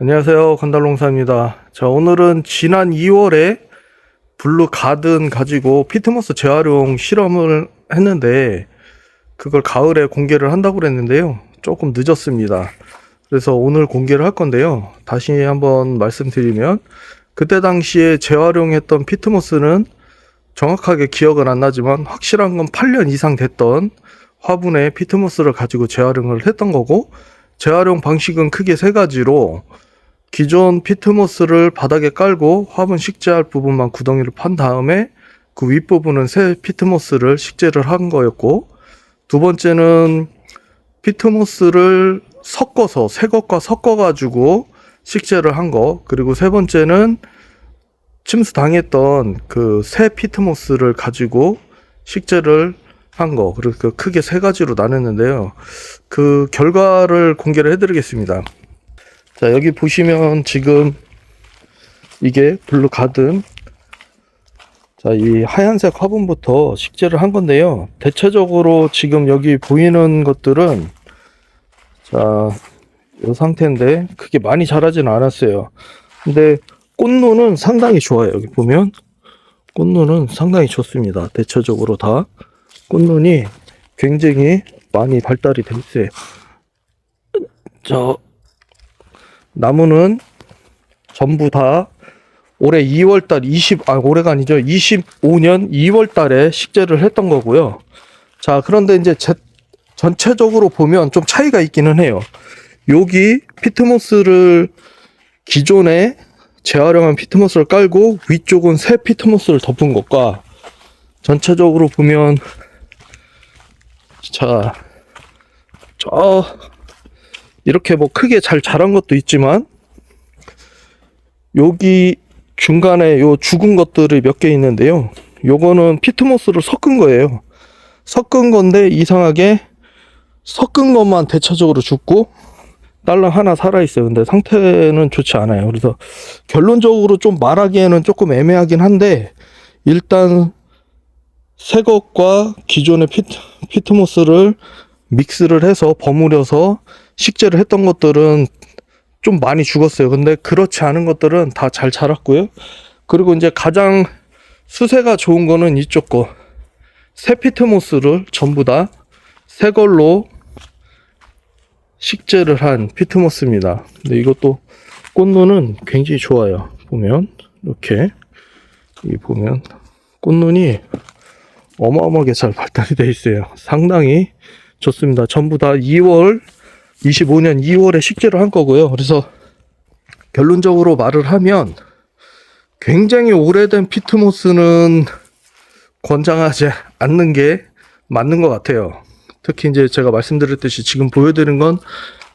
안녕하세요. 건달농사입니다. 자, 오늘은 지난 2월에 블루 가든 가지고 피트모스 재활용 실험을 했는데 그걸 가을에 공개를 한다고 그랬는데요. 조금 늦었습니다. 그래서 오늘 공개를 할 건데요. 다시 한번 말씀드리면 그때 당시에 재활용했던 피트모스는 정확하게 기억은 안 나지만 확실한 건 8년 이상 됐던 화분의 피트모스를 가지고 재활용을 했던 거고, 재활용 방식은 크게 세 가지로 기존 피트모스를 바닥에 깔고 화분 식재할 부분만 구덩이를 판 다음에 그 윗부분은 새 피트모스를 식재를 한 거였고, 두 번째는 피트모스를 섞어서 새 것과 섞어 가지고 식재를 한 거, 그리고 세 번째는 침수 당했던 그 새 피트모스를 가지고 식재를 한 거. 그래서 크게 세 가지로 나눴는데요. 그 결과를 공개를 해드리겠습니다. 자, 여기 보시면 지금 이게 블루 가든, 자, 이 하얀색 화분부터 식재를 한 건데요. 대체적으로 지금 여기 보이는 것들은, 자, 이 상태인데 크게 많이 자라진 않았어요. 근데 꽃눈은 상당히 좋아요. 여기 보면 꽃눈은 상당히 좋습니다. 대체적으로 다 꽃눈이 굉장히 많이 발달이 돼 있어요. 저 나무는 전부 다 올해 2월달 올해가 아니죠. 25년 2월달에 식재를 했던 거고요. 자, 그런데 이제 전체적으로 보면 좀 차이가 있기는 해요. 여기 피트모스를 기존에 재활용한 피트모스를 깔고 위쪽은 새 피트모스를 덮은 것과 전체적으로 보면, 자, 이렇게 뭐 크게 잘 자란 것도 있지만 여기 중간에 요 죽은 것들이 몇 개 있는데요. 요거는 피트모스를 섞은 거예요. 섞은 건데 이상하게 섞은 것만 대체적으로 죽고 딸랑 하나 살아있어요. 근데 상태는 좋지 않아요. 그래서 결론적으로 좀 말하기에는 조금 애매하긴 한데, 일단 새 것과 기존의 피트모스를 믹스를 해서 버무려서 식재를 했던 것들은 좀 많이 죽었어요. 근데 그렇지 않은 것들은 다 잘 자랐고요. 그리고 이제 가장 수세가 좋은 거는 이쪽 거, 새 피트모스를 전부 다 새 걸로 식재를 한 피트모스입니다. 근데 이것도 꽃눈은 굉장히 좋아요. 보면 이렇게 여기 보면 꽃눈이 어마어마하게 잘 발달이 되어 있어요. 상당히 좋습니다. 전부 다 25년 2월에 식재를 한 거고요. 그래서 결론적으로 말을 하면 굉장히 오래된 피트모스는 권장하지 않는 게 맞는 것 같아요. 특히 이제 제가 말씀드렸듯이 지금 보여드린 건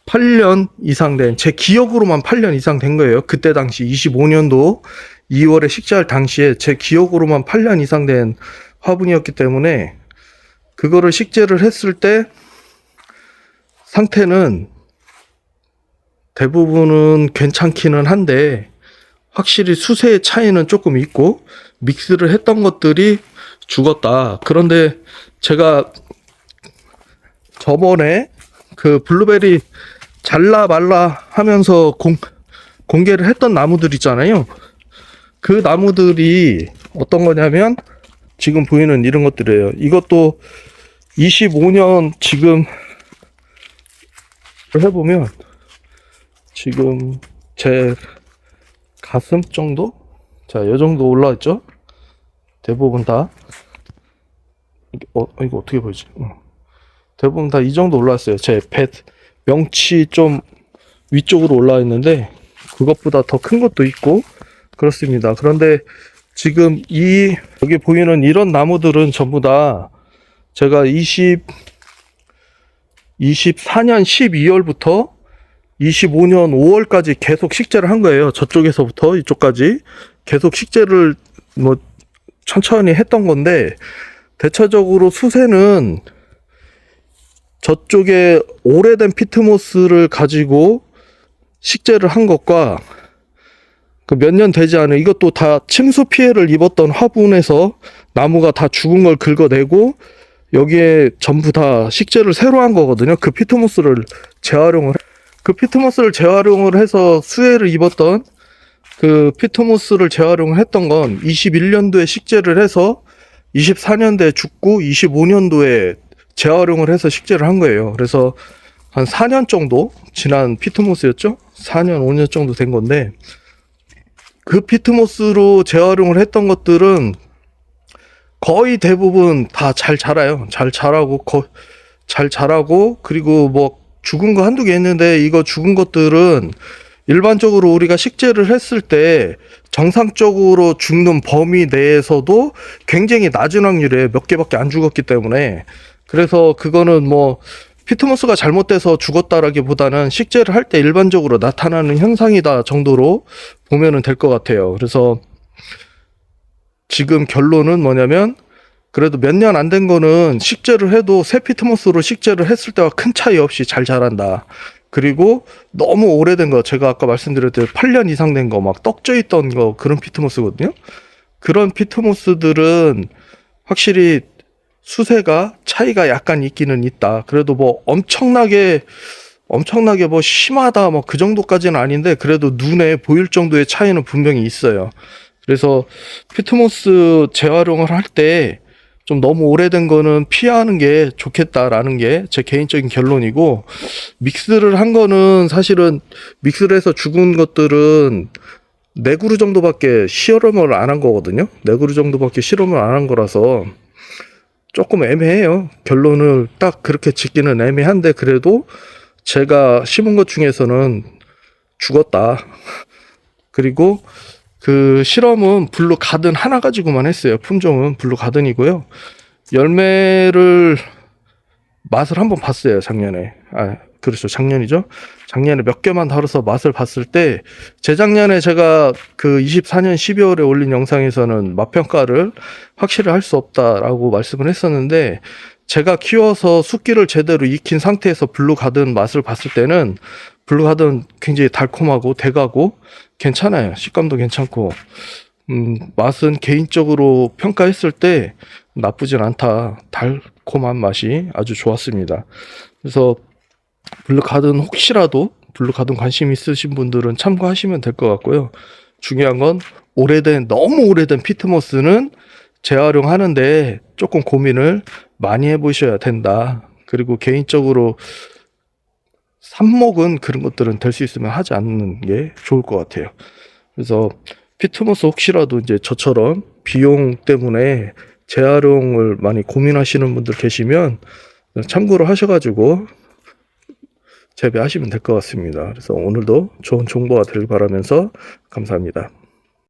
8년 이상 된, 제 기억으로만 8년 이상 된 거예요. 그때 당시 25년도 2월에 식재할 당시에 제 기억으로만 8년 이상 된 화분이었기 때문에 그거를 식재를 했을 때 상태는 대부분은 괜찮기는 한데 확실히 수세의 차이는 조금 있고 믹스를 했던 것들이 죽었다. 그런데 제가 저번에 그 블루베리 잘라 말라 하면서 공개를 했던 나무들 있잖아요. 그 나무들이 어떤 거냐면 지금 보이는 이런 것들이에요. 이것도 25년 지금 해보면 지금 제 가슴 정도? 자, 이 정도 올라왔죠? 대부분 다. 이거 어떻게 보이지? 대부분 다 이 정도 올라왔어요. 제 명치 좀 위쪽으로 올라와 있는데 그것보다 더 큰 것도 있고 그렇습니다. 그런데 지금 여기 보이는 이런 나무들은 전부 다 제가 24년 12월부터 25년 5월까지 계속 식재를 한 거예요. 저쪽에서부터 이쪽까지 계속 식재를 뭐 천천히 했던 건데, 대체적으로 수세는 저쪽에 오래된 피트모스를 가지고 식재를 한 것과 그 몇 년 되지 않은, 이것도 다 침수 피해를 입었던 화분에서 나무가 다 죽은 걸 긁어내고 여기에 전부 다 식재를 새로 한 거거든요. 그 피트모스를 재활용을 그 피트모스를 재활용을 해서 수혜를 입었던 그 피트모스를 재활용을 했던 건 21년도에 식재를 해서 24년도에 죽고 25년도에 재활용을 해서 식재를 한 거예요. 그래서 한 4년 정도 지난 피트모스였죠? 4년, 5년 정도 된 건데, 그 피트모스로 재활용을 했던 것들은 거의 대부분 다 잘 자라요. 잘 자라고, 그리고 뭐 죽은 거 한두 개 있는데, 이거 죽은 것들은 일반적으로 우리가 식재를 했을 때 정상적으로 죽는 범위 내에서도 굉장히 낮은 확률에 몇 개밖에 안 죽었기 때문에, 그래서 그거는 뭐 피트모스가 잘못돼서 죽었다라기보다는 식재를 할 때 일반적으로 나타나는 현상이다 정도로 보면은 될 것 같아요. 그래서 지금 결론은 뭐냐면, 그래도 몇 년 안 된 거는 식재를 해도 새 피트모스로 식재를 했을 때와 큰 차이 없이 잘 자란다. 그리고 너무 오래된 거, 제가 아까 말씀드렸듯이 8년 이상 된 거, 막 떡져 있던 거, 그런 피트모스거든요. 그런 피트모스들은 확실히 수세가 차이가 약간 있기는 있다. 그래도 뭐 엄청나게 뭐 심하다 뭐 그 정도까지는 아닌데, 그래도 눈에 보일 정도의 차이는 분명히 있어요. 그래서 피트모스 재활용을 할 때 좀 너무 오래된 거는 피하는 게 좋겠다라는 게 제 개인적인 결론이고, 믹스를 한 거는 사실은 믹스를 해서 죽은 것들은 4그루 정도밖에 실험을 안 한 거거든요. 4그루 정도밖에 실험을 안 한 거라서 조금 애매해요. 결론을 딱 그렇게 짓기는 애매한데, 그래도 제가 심은 것 중에서는 죽었다. 그리고 그 실험은 블루 가든 하나 가지고만 했어요. 품종은 블루 가든이고요. 열매를 맛을 한번 봤어요, 작년에. 그렇죠. 작년이죠. 작년에 몇 개만 다뤄서 맛을 봤을 때, 재작년에 제가 그 24년 12월에 올린 영상에서는 맛평가를 확실히 할 수 없다라고 말씀을 했었는데, 제가 키워서 숫기를 제대로 익힌 상태에서 블루 가든 맛을 봤을 때는 블루 가든 굉장히 달콤하고 대가고 괜찮아요. 식감도 괜찮고, 맛은 개인적으로 평가했을 때 나쁘진 않다. 달콤한 맛이 아주 좋았습니다. 그래서 블루 가든, 혹시라도 블루 가든 관심 있으신 분들은 참고하시면 될 것 같고요. 중요한 건 너무 오래된 피트모스는 재활용하는데 조금 고민을 많이 해보셔야 된다. 그리고 개인적으로 삽목은 그런 것들은 될 수 있으면 하지 않는 게 좋을 것 같아요. 그래서 피트모스 혹시라도 이제 저처럼 비용 때문에 재활용을 많이 고민하시는 분들 계시면 참고로 하셔가지고 재배하시면 될 것 같습니다. 그래서 오늘도 좋은 정보가 되길 바라면서 감사합니다.